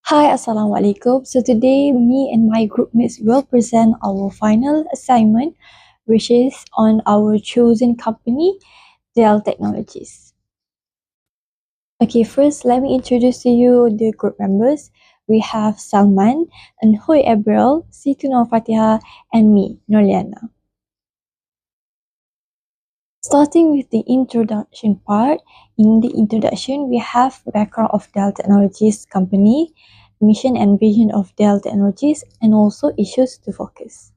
Hi, Assalamualaikum. So today, me and my group mates will present our final assignment, which is on our chosen company, Dell Technologies. Okay, first, let me introduce to you the group members. We have Salman, Anhoy Abril, Situno Fatiha, and me, Noliana. Starting with the introduction part, in the introduction, we have background of Dell Technologies company, mission and vision of Dell Technologies, and also issues to focus.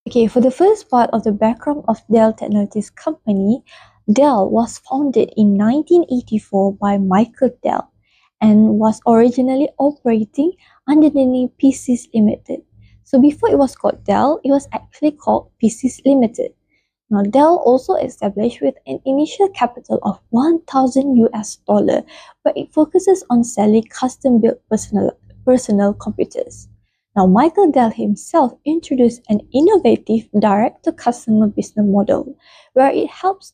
Okay, for the first part of the background of Dell Technologies company, Dell was founded in 1984 by Michael Dell and was originally operating under the name PCs Limited. So before it was called Dell, it was actually called PCs Limited. Now, Dell also established with an initial capital of 1,000 US dollar, where it focuses on selling custom-built personal computers. Now, Michael Dell himself introduced an innovative direct-to-customer business model, where it helps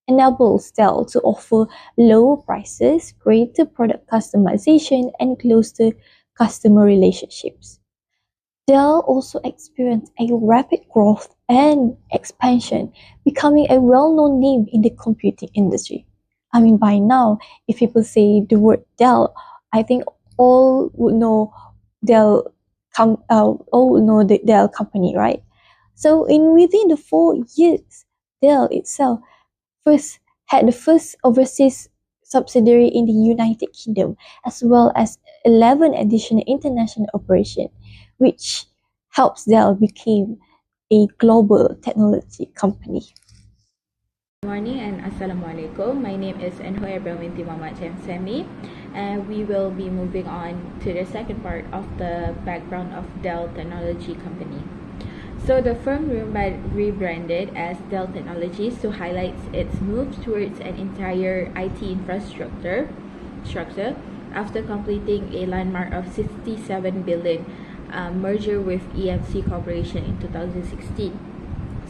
enables Dell to offer lower prices, greater product customization, and closer customer relationships. Dell also experienced a rapid growth and expansion, becoming a well-known name in the computing industry. I mean, by now, if people say the word Dell, I think all would know all would know the Dell company, right? So, in within the 4 years, Dell itself first had the first overseas subsidiary in the United Kingdom, as well as 11 additional international operations, which helps Dell become a global technology company. Good morning and Assalamualaikum. My name is Enhoy Brawinti Mamat Semi, and we will be moving on to the second part of the background of Dell Technology Company. So the firm rebranded as Dell Technologies to highlight its move towards an entire IT infrastructure structure after completing a landmark of 67 billion merger with EMC Corporation in 2016.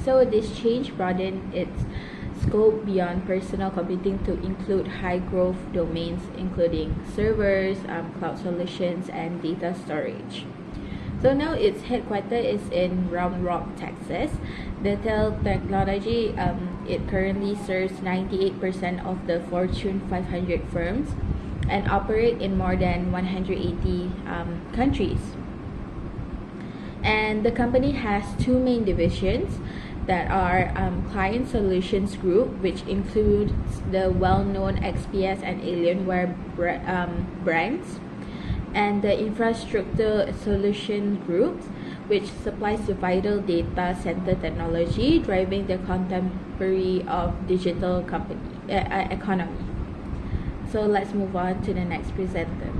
So this change broadened its scope beyond personal computing to include high-growth domains including servers, cloud solutions, and data storage. So now its headquarters is in Round Rock, Texas. The Dell Technology, it currently serves 98% of the Fortune 500 firms and operate in more than 180 countries. And the company has two main divisions that are Client Solutions Group, which includes the well-known XPS and Alienware brands, and the Infrastructure Solutions Group, which supplies the vital data center technology driving the contemporary of digital economy. So let's move on to the next presenter.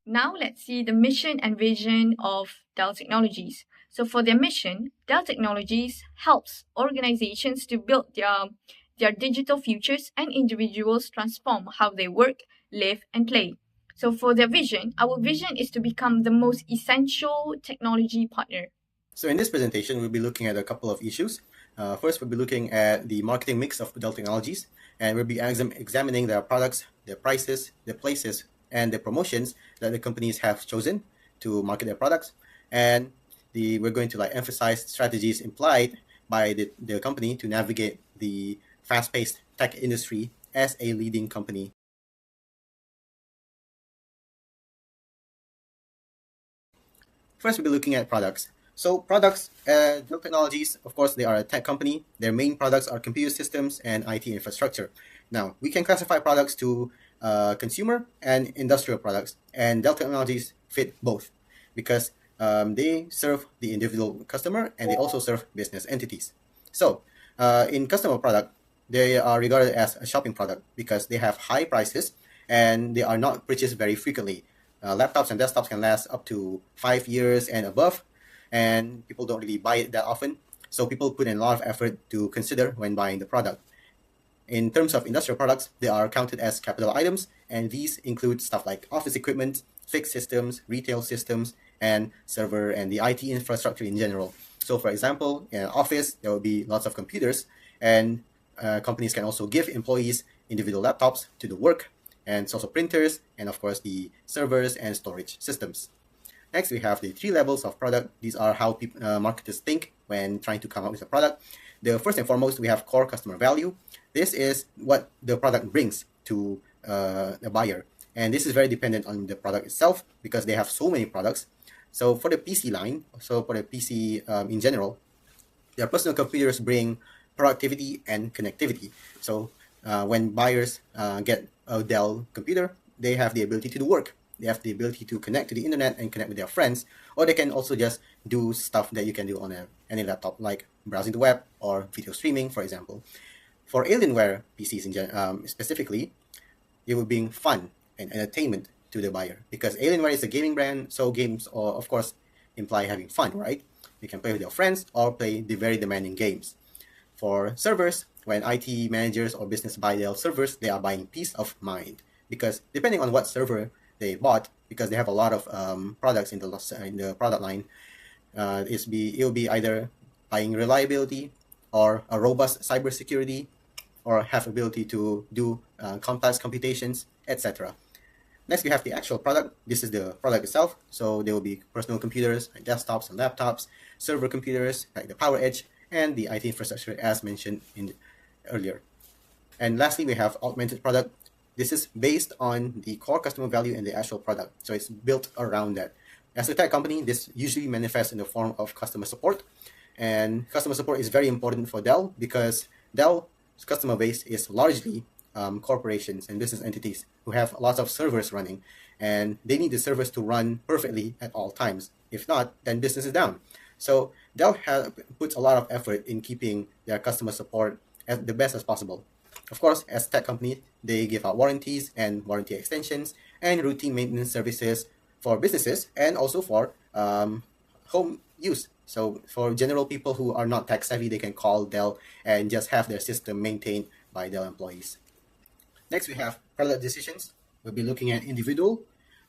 Now let's see the mission and vision of Dell Technologies. So for their mission, Dell Technologies helps organizations to build their digital futures and individuals transform how they work, live, and play. So for their vision, our vision is to become the most essential technology partner. So in this presentation, we'll be looking at a couple of issues. First, we'll be looking at the marketing mix of Dell Technologies, and we'll be examining their products, their prices, their places, and the promotions that the companies have chosen to market their products. And we're going to emphasize strategies implied by the company to navigate the fast-paced tech industry as a leading company. First, we'll be looking at products. So products, Dell Technologies, of course, they are a tech company. Their main products are computer systems and IT infrastructure. Now, we can classify products to consumer and industrial products, and Dell Technologies fit both because they serve the individual customer and they also serve business entities. So, in customer product, they are regarded as a shopping product because they have high prices and they are not purchased very frequently. Laptops and desktops can last up to 5 years and above, and people don't really buy it that often. So people put in a lot of effort to consider when buying the product. In terms of industrial products, they are counted as capital items, and these include stuff like office equipment, fixed systems, retail systems, and server and the IT infrastructure in general. So for example, in an office, there will be lots of computers, and companies can also give employees individual laptops to do work. and it's also printers, and of course the servers and storage systems. Next, we have the 3 levels of product. These are how marketers think when trying to come up with a product. The first and foremost, we have core customer value. This is what the product brings to the buyer. And this is very dependent on the product itself because they have so many products. So for the PC line, so for the PC in general, their personal computers bring productivity and connectivity. So when buyers get a Dell computer, they have the ability to do work. They have the ability to connect to the internet and connect with their friends, or they can also just do stuff that you can do on any laptop, like browsing the web or video streaming, for example. For Alienware PCs specifically, it will bring fun and entertainment to the buyer because Alienware is a gaming brand, so games, of course, imply having fun, right? You can play with your friends or play the very demanding games. For servers, when IT managers or business buy Dell servers, they are buying peace of mind because depending on what server they bought, because they have a lot of products in the product line, it will be either buying reliability or a robust cybersecurity or have ability to do complex computations, etc. Next, we have the actual product. This is the product itself. So there will be personal computers, like desktops and laptops, server computers, like the Power Edge, and the IT infrastructure as mentioned earlier. And lastly, we have augmented product. This is based on the core customer value and the actual product. So it's built around that. As a tech company, this usually manifests in the form of customer support. And customer support is very important for Dell because Dell's customer base is largely corporations and business entities who have lots of servers running, and they need the servers to run perfectly at all times. If not, then business is down. So Dell puts a lot of effort in keeping their customer support as the best as possible. Of course, as tech company, they give out warranties and warranty extensions and routine maintenance services for businesses and also for home use. So for general people who are not tech savvy, they can call Dell and just have their system maintained by Dell employees. Next, we have product decisions. We'll be looking at individual,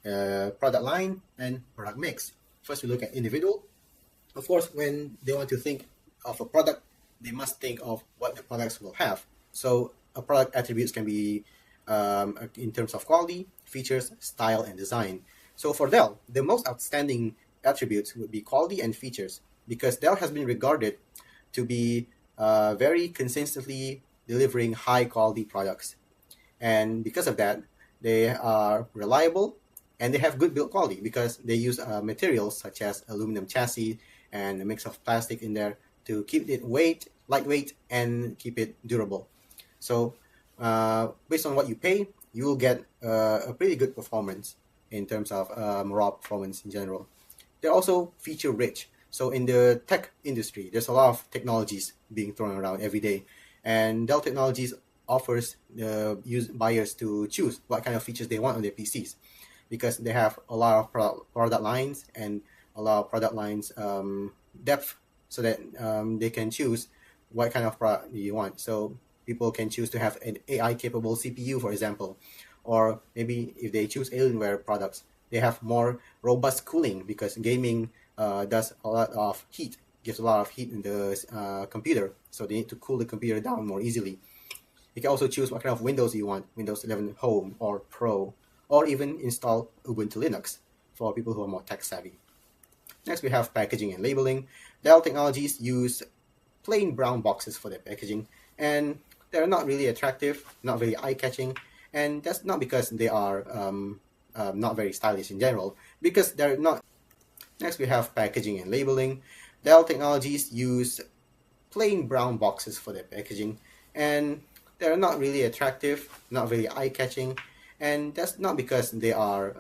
product line, and product mix. First, we look at individual. Of course, when they want to think of a product, they must think of what the products will have. So a product attributes can be in terms of quality, features, style, and design. So for Dell, the most outstanding attributes would be quality and features because Dell has been regarded to be very consistently delivering high quality products. And because of that, they are reliable and they have good build quality because they use materials such as aluminum chassis and a mix of plastic in there to keep it lightweight, and keep it durable. So based on what you pay, you will get a pretty good performance in terms of raw performance in general. They're also feature rich. So in the tech industry, there's a lot of technologies being thrown around every day. And Dell Technologies offers buyers to choose what kind of features they want on their PCs because they have a lot of product lines and a lot of product lines depth so that they can choose what kind of product you want. So people can choose to have an AI capable CPU, for example, or maybe if they choose Alienware products, they have more robust cooling because gaming does a lot of heat, gives a lot of heat in the computer. So they need to cool the computer down more easily. You can also choose what kind of Windows you want, Windows 11 Home or Pro, or even install Ubuntu Linux for people who are more tech savvy. Next, we have packaging and labeling. Dell Technologies use plain brown boxes for their packaging, and they're not really attractive, not very eye-catching, and that's not because they are not very stylish in general, because they're not. Next, we have packaging and labeling. Dell Technologies use plain brown boxes for their packaging, and they're not really attractive, not very eye-catching, and that's not because they are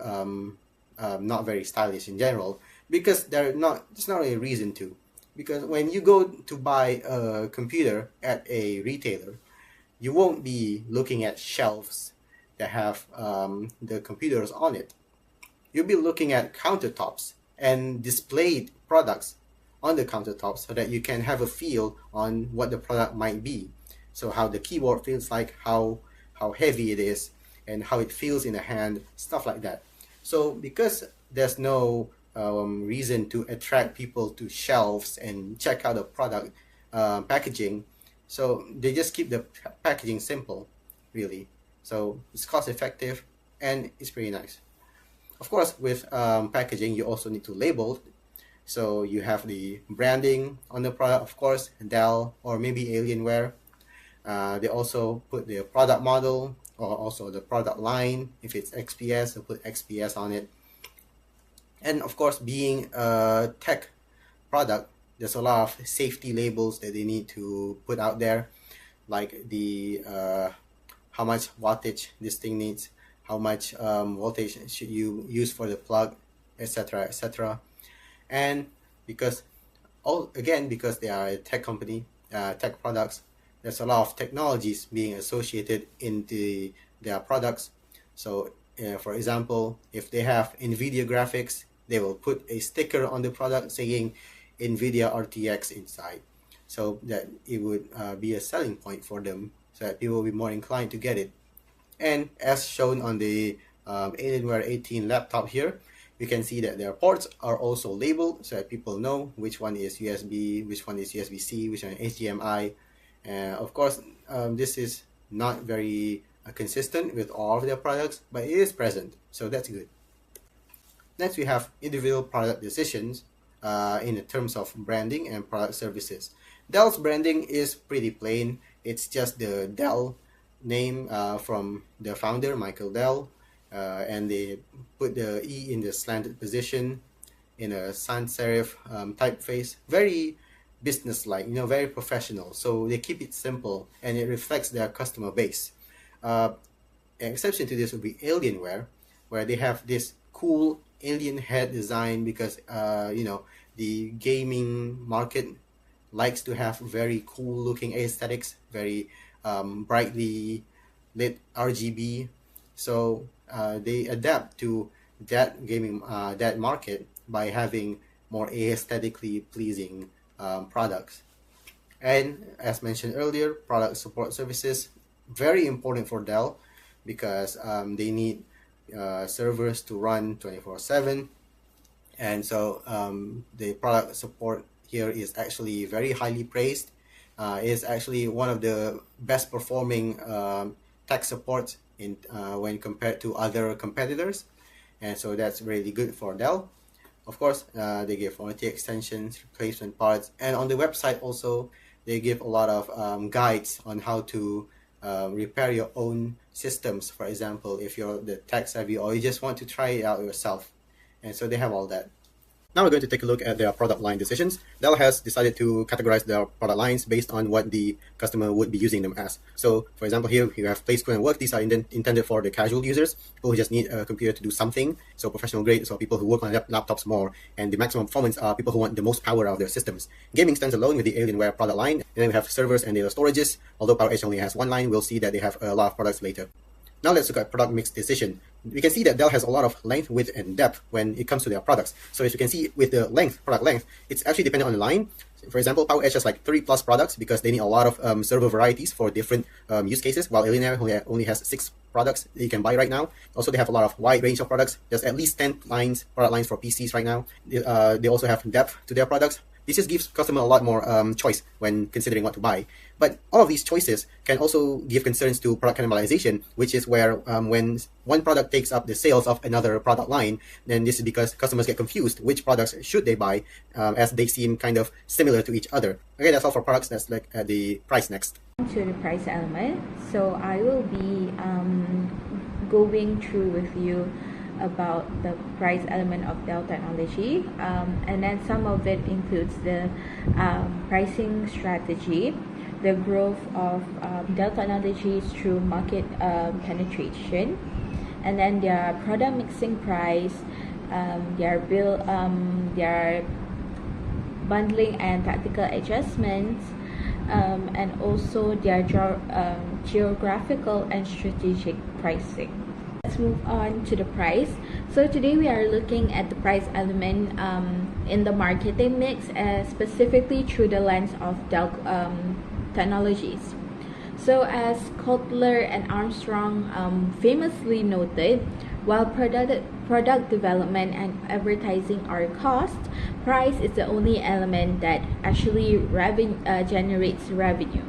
not very stylish in general, because there's not really a reason to. Because when you go to buy a computer at a retailer, you won't be looking at shelves that have the computers on it. You'll be looking at countertops and displayed products on the countertops so that you can have a feel on what the product might be. So how the keyboard feels like, how heavy it is, and how it feels in the hand, stuff like that. So because there's no reason to attract people to shelves and check out the product packaging, so they just keep the packaging simple, really. So it's cost effective and it's pretty nice. Of course, with packaging, you also need to label. So you have the branding on the product, of course, Dell or maybe Alienware. They also put the product model or also the product line. If it's XPS, they'll put XPS on it. And of course, being a tech product, there's a lot of safety labels that they need to put out there, like the how much wattage this thing needs, how much voltage should you use for the plug, etc., etc. And because because they are a tech company, tech products, there's a lot of technologies being associated in their products. So for example, if they have NVIDIA graphics, they will put a sticker on the product saying NVIDIA RTX inside, so that it would be a selling point for them, so that people will be more inclined to get it. And as shown on the Alienware 18 laptop here, you can see that their ports are also labeled so that people know which one is USB, which one is USB-C, which one is HDMI. Of course, this is not very consistent with all of their products, but it is present, so that's good. Next, we have individual product decisions in terms of branding and product services. Dell's branding is pretty plain. It's just the Dell name from the founder, Michael Dell, and they put the E in the slanted position in a sans serif typeface. Very business-like, very professional. So they keep it simple and it reflects their customer base. An exception to this would be Alienware, where they have this cool alien head design because the gaming market likes to have very cool looking aesthetics, very brightly lit RGB. So they adapt to that gaming that market by having more aesthetically pleasing products. And as mentioned earlier, product support services, very important for Dell because they need servers to run 24/7, and so the product support here is actually very highly praised. It's actually one of the best performing tech supports in when compared to other competitors, and so that's really good for Dell. Of course, they give warranty extensions, replacement parts, and on the website also they give a lot of guides on how to repair your own systems. For example, if you're the tech savvy or you just want to try it out yourself, and so they have all that. Now we're going to take a look at their product line decisions. Dell has decided to categorize their product lines based on what the customer would be using them as. So, for example, here you have Play, School, and Work. These are intended for the casual users, people who just need a computer to do something. So, professional grade, so people who work on laptops more. And the maximum performance are people who want the most power out of their systems. Gaming stands alone with the Alienware product line. And then we have servers and data storages. Although PowerEdge only has one line, we'll see that they have a lot of products later. Now let's look at product mix decision. We can see that Dell has a lot of length, width, and depth when it comes to their products. So as you can see with the product length, it's actually dependent on the line. For example, PowerEdge has like 30 plus products because they need a lot of server varieties for different use cases, while Alienware only has 6 products that you can buy right now. Also, they have a lot of wide range of products. There's at least 10 product lines for PCs right now. They also have depth to their products. This just gives customer a lot more choice when considering what to buy. But all of these choices can also give concerns to product cannibalization, which is where when one product takes up the sales of another product line, then this is because customers get confused which products should they buy as they seem kind of similar to each other. Okay, that's all for products. Let's look at the price next. To the price element, so I will be going through with you about the price element of Dell Technology, and then some of it includes the pricing strategy, the growth of Dell Technologies through market penetration, and then their product mixing price, their bundling and tactical adjustments, and also their geographical and strategic pricing. Let's move on to the price. So today we are looking at the price element in the marketing mix, specifically through the lens of Dell Technologies. So as Kotler and Armstrong famously noted, while product development and advertising are cost, price is the only element that actually generates revenue.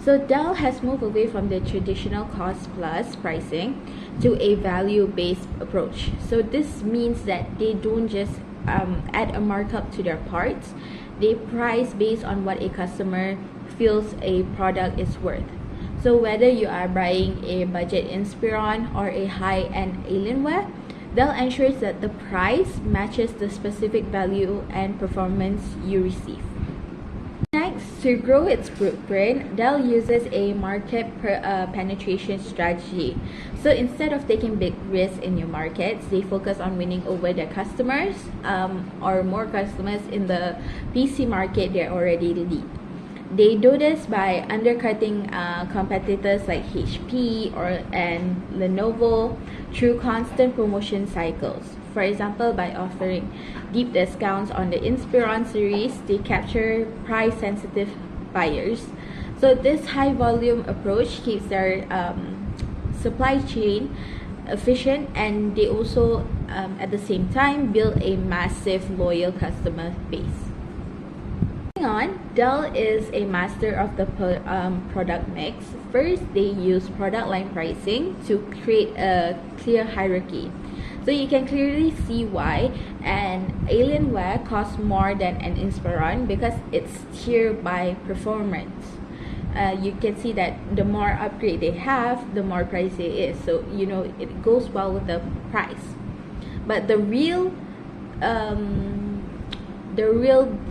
So Dell has moved away from the traditional cost plus pricing to a value based approach. So this means that they don't just add a markup to their parts, they price based on what a customer feels a product is worth. So whether you are buying a budget Inspiron or a high-end Alienware, Dell ensures that the price matches the specific value and performance you receive. Next, to grow its footprint, Dell uses a market penetration strategy. So instead of taking big risks in new markets, they focus on winning over their customers or more customers in the PC market they already lead. They do this by undercutting competitors like HP and Lenovo through constant promotion cycles. For example, by offering deep discounts on the Inspiron series, they capture price-sensitive buyers. So this high-volume approach keeps their supply chain efficient, and they also, at the same time, build a massive loyal customer base. On, Dell is a master of the product mix. First, they use product line pricing to create a clear hierarchy. So you can clearly see why an Alienware costs more than an Inspiron because it's tiered by performance. You can see that the more upgrade they have, the more pricey it is. So you know it goes well with the price. But the real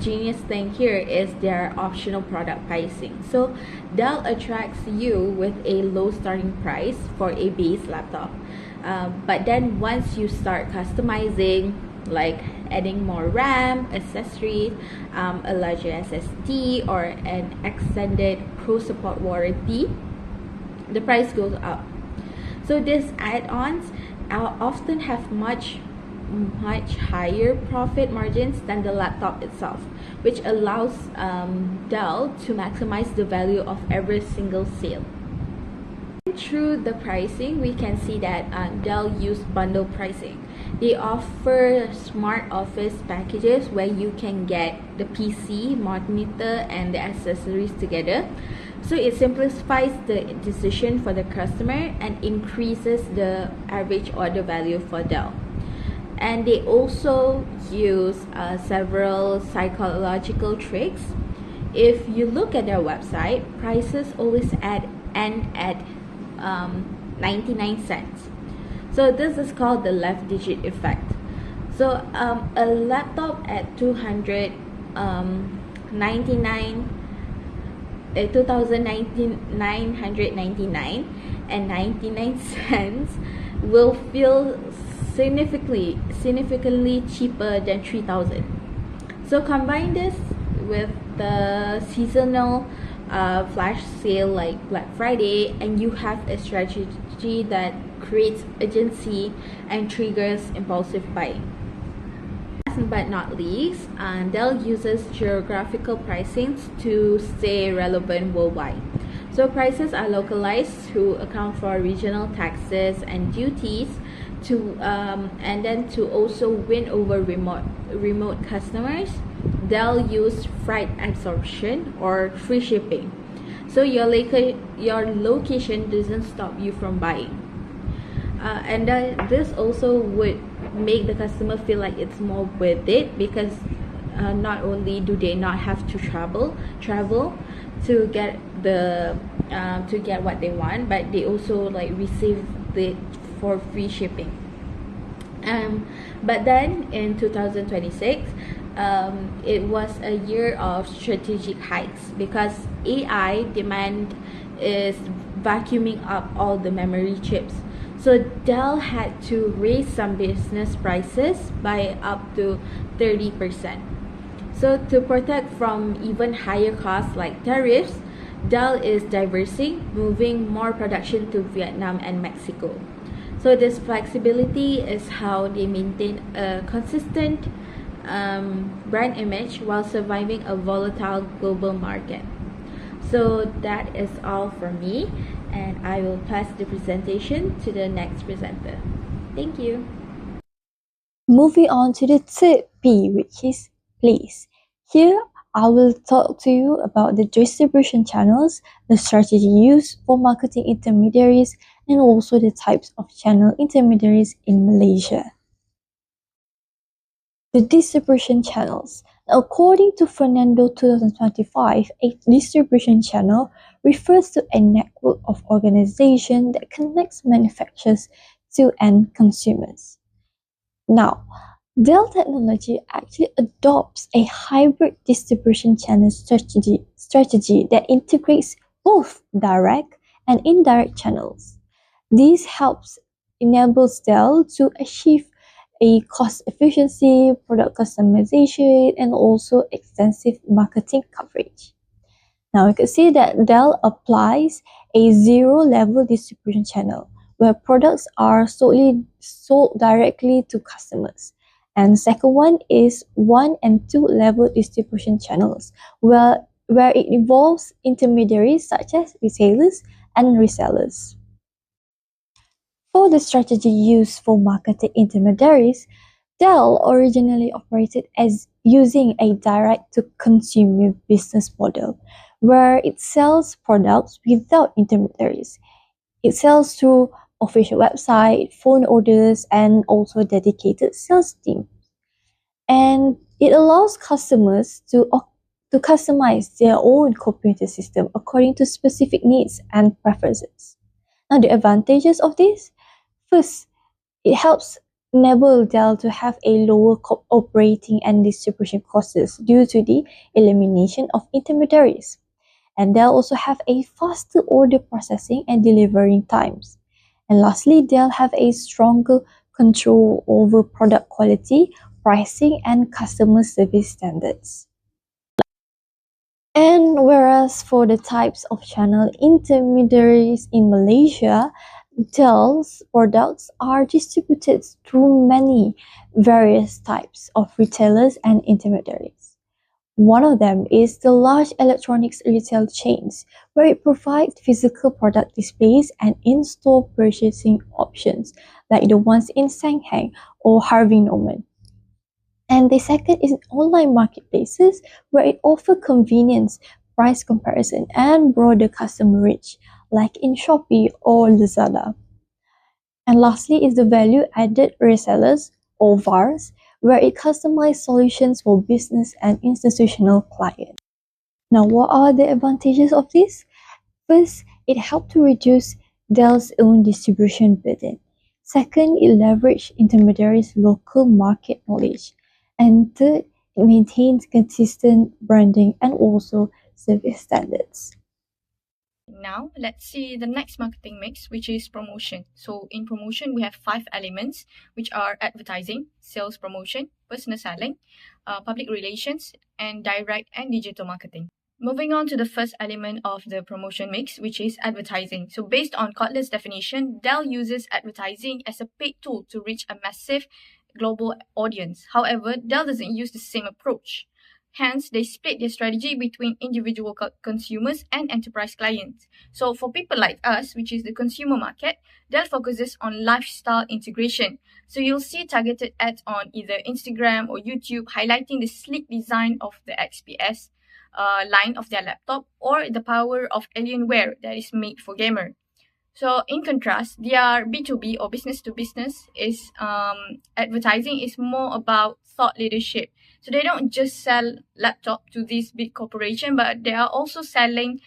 genius thing here is their optional product pricing. So Dell attracts you with a low starting price for a base laptop. But then once you start customizing, like adding more RAM, accessories, a larger SSD, or an extended pro support warranty, the price goes up. So these add-ons often have much higher profit margins than the laptop itself, which allows Dell to maximize the value of every single sale. Through the pricing, we can see that Dell use bundle pricing. They offer smart office packages where you can get the PC, monitor, and the accessories together. So it simplifies the decision for the customer and increases the average order value for Dell. And they also use several psychological tricks. If you look at their website, prices always end at 99 cents. So this is called the left digit effect. So a laptop at 299 999 and 99 cents will feel significantly cheaper than 3,000. So combine this with the seasonal flash sale like Black Friday, and you have a strategy that creates urgency and triggers impulsive buying. Last but not least, Dell uses geographical pricing to stay relevant worldwide. So prices are localized to account for regional taxes and duties, and then to also win over remote customers. Dell use freight absorption or free shipping, so your location doesn't stop you from buying. And this also would make the customer feel like it's more worth it, because not only do they not have to travel to get what they want, but they also like receive it for free shipping. But then in 2026, it was a year of strategic hikes because AI demand is vacuuming up all the memory chips. So Dell had to raise some business prices by up to 30%. So to protect from even higher costs like tariffs, Dell is diversing, moving more production to Vietnam and Mexico. So this flexibility is how they maintain a consistent brand image while surviving a volatile global market. So that is all for me, and I will pass the presentation to the next presenter. Thank you. Moving on to the third P, which is place. Here, I will talk to you about the distribution channels, the strategy used for marketing intermediaries, and also the types of channel intermediaries in Malaysia. The distribution channels. According to Fernando 2025, a distribution channel refers to a network of organizations that connects manufacturers to end consumers. Now, Dell Technology actually adopts a hybrid distribution channel strategy that integrates both direct and indirect channels. This helps enables Dell to achieve a cost efficiency, product customization, and also extensive marketing coverage. Now you can see that Dell applies a zero-level distribution channel where products are solely sold directly to customers. And second one is 1 and 2 level distribution channels where it involves intermediaries such as retailers and resellers. For the strategy used for marketing intermediaries, Dell originally operated as using a direct-to-consumer business model, where it sells products without intermediaries. It sells through official website, phone orders, and also dedicated sales team. And it allows customers to customize their own computer system according to specific needs and preferences. Now, the advantages of this: first, it helps enable Dell to have a lower operating and distribution costs due to the elimination of intermediaries. And Dell also have a faster order processing and delivering times. And lastly, Dell have a stronger control over product quality, pricing, and customer service standards. And whereas for the types of channel intermediaries in Malaysia, Dell's products are distributed through many various types of retailers and intermediaries. One of them is the large electronics retail chains, where it provides physical product displays and in-store purchasing options, like the ones in Shanghai or Harvey Norman. And the second is online marketplaces, where it offers convenience, price comparison, and broader customer reach, like in Shopee or Lazada. And lastly is the value-added resellers or VARs, where it customizes solutions for business and institutional clients. Now, what are the advantages of this? First, it helps to reduce Dell's own distribution burden. Second, it leverages intermediaries' local market knowledge. And third, it maintains consistent branding and also service standards. Now, let's see the next marketing mix, which is promotion. So in promotion, we have 5 elements, which are advertising, sales promotion, personal selling, public relations, and direct and digital marketing. Moving on to the first element of the promotion mix, which is advertising. So based on Kotler's definition, Dell uses advertising as a paid tool to reach a massive global audience. However, Dell doesn't use the same approach. Hence, they split their strategy between individual consumers and enterprise clients. So for people like us, which is the consumer market, Dell focuses on lifestyle integration. So you'll see targeted ads on either Instagram or YouTube highlighting the sleek design of the XPS line of their laptop or the power of Alienware that is made for gamer. So in contrast, their B2B or business to business is advertising is more about thought leadership. So they don't just sell laptop to this big corporation, but they are also selling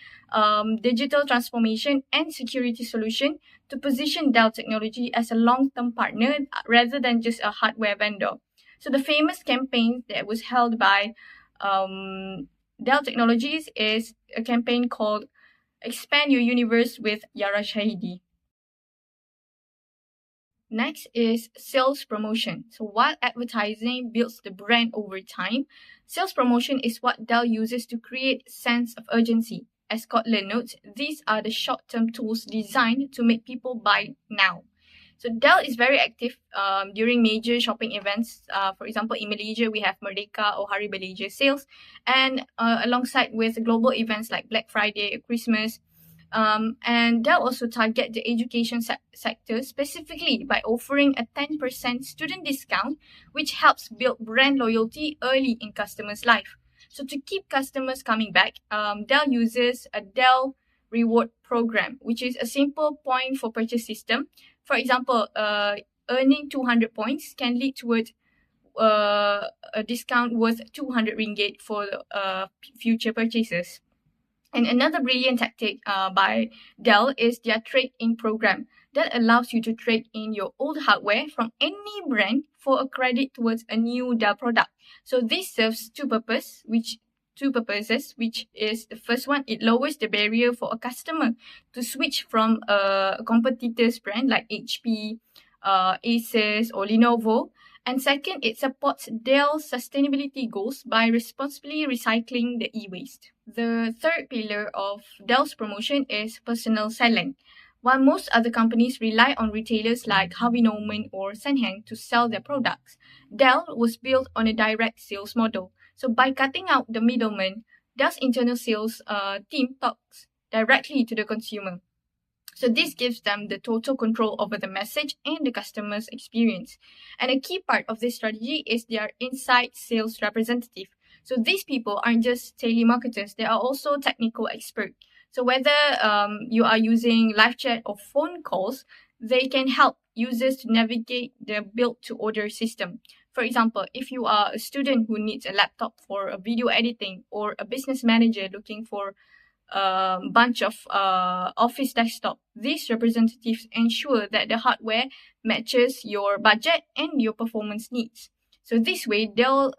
digital transformation and security solution to position Dell Technology as a long-term partner rather than just a hardware vendor. So the famous campaign that was held by Dell Technologies is a campaign called Expand Your Universe with Yara Shahidi. Next is sales promotion. So while advertising builds the brand over time, sales promotion is what Dell uses to create a sense of urgency. As Kotler notes, these are the short-term tools designed to make people buy now. So Dell is very active during major shopping events. For example, in Malaysia, we have Merdeka or Hari Malaysia sales, and alongside with global events like Black Friday, Christmas. And Dell also target the education sector specifically by offering a 10% student discount, which helps build brand loyalty early in customers' life. So to keep customers coming back, Dell uses a Dell reward program, which is a simple point for purchase system. For example, earning 200 points can lead towards a discount worth 200 ringgit for future purchases. And another brilliant tactic by Dell is their trade-in program that allows you to trade in your old hardware from any brand for a credit towards a new Dell product. So this serves two purposes, which is the first one, it lowers the barrier for a customer to switch from a competitor's brand like HP, Asus, or Lenovo. And second, it supports Dell's sustainability goals by responsibly recycling the e-waste. The third pillar of Dell's promotion is personal selling. While most other companies rely on retailers like Harvey Norman or Senheng to sell their products, Dell was built on a direct sales model. So by cutting out the middleman, Dell's internal sales team talks directly to the consumer. So this gives them the total control over the message and the customer's experience. And a key part of this strategy is their inside sales representative. So these people aren't just telemarketers, they are also technical experts. So whether you are using live chat or phone calls, they can help users to navigate the build-to-order system. For example, if you are a student who needs a laptop for a video editing or a business manager looking for bunch of office desktop. These representatives ensure that the hardware matches your budget and your performance needs. So this way, Dell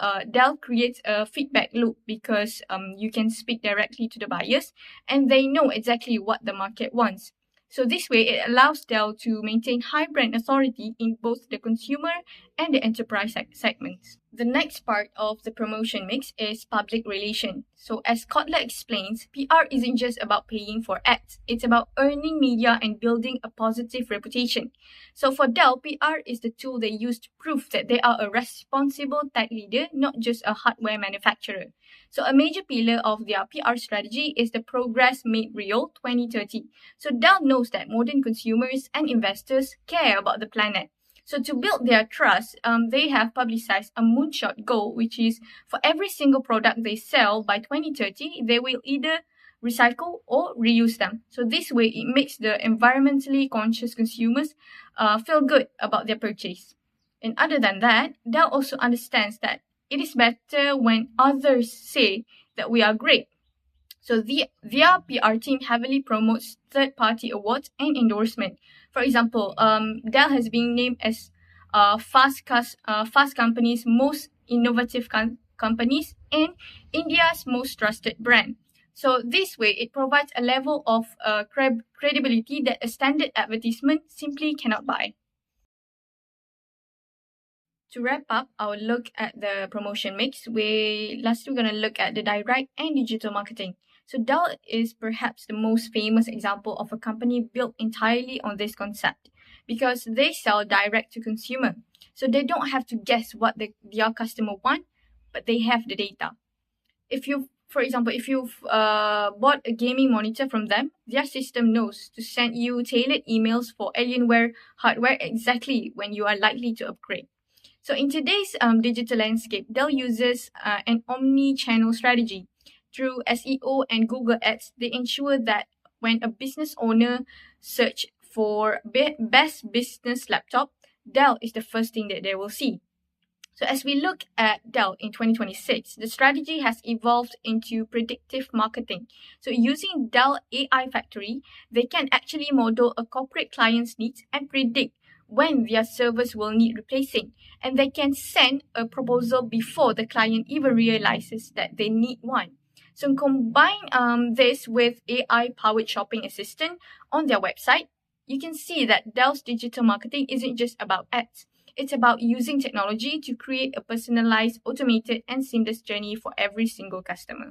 creates a feedback loop because you can speak directly to the buyers and they know exactly what the market wants. So this way, it allows Dell to maintain high brand authority in both the consumer and the enterprise segments. The next part of the promotion mix is public relation. So as Kotler explains, PR isn't just about paying for ads. It's about earning media and building a positive reputation. So for Dell, PR is the tool they use to prove that they are a responsible tech leader, not just a hardware manufacturer. So a major pillar of their PR strategy is the Progress Made Real 2030. So Dell knows that modern consumers and investors care about the planet. So to build their trust, they have publicized a moonshot goal, which is for every single product they sell by 2030, they will either recycle or reuse them. So this way, it makes the environmentally conscious consumers feel good about their purchase. And other than that, Dell also understands that it is better when others say that we are great. So their PR team heavily promotes third-party awards and endorsement. For example, Dell has been named as Fast Company's most innovative companies and India's most trusted brand. So this way, it provides a level of credibility that a standard advertisement simply cannot buy. To wrap up our look at the promotion mix, we're going to look at the direct and digital marketing. So Dell is perhaps the most famous example of a company built entirely on this concept because they sell direct to consumer. So they don't have to guess what their customer want, but they have the data. For example, if you've bought a gaming monitor from them, their system knows to send you tailored emails for Alienware hardware exactly when you are likely to upgrade. So in today's digital landscape, Dell uses an omni-channel strategy. Through SEO and Google Ads, they ensure that when a business owner search for best business laptop, Dell is the first thing that they will see. So as we look at Dell in 2026, the strategy has evolved into predictive marketing. So using Dell AI Factory, they can actually model a corporate client's needs and predict when their servers will need replacing. And they can send a proposal before the client even realizes that they need one. So combine this with AI-powered shopping assistant on their website, you can see that Dell's digital marketing isn't just about ads. It's about using technology to create a personalized, automated, and seamless journey for every single customer.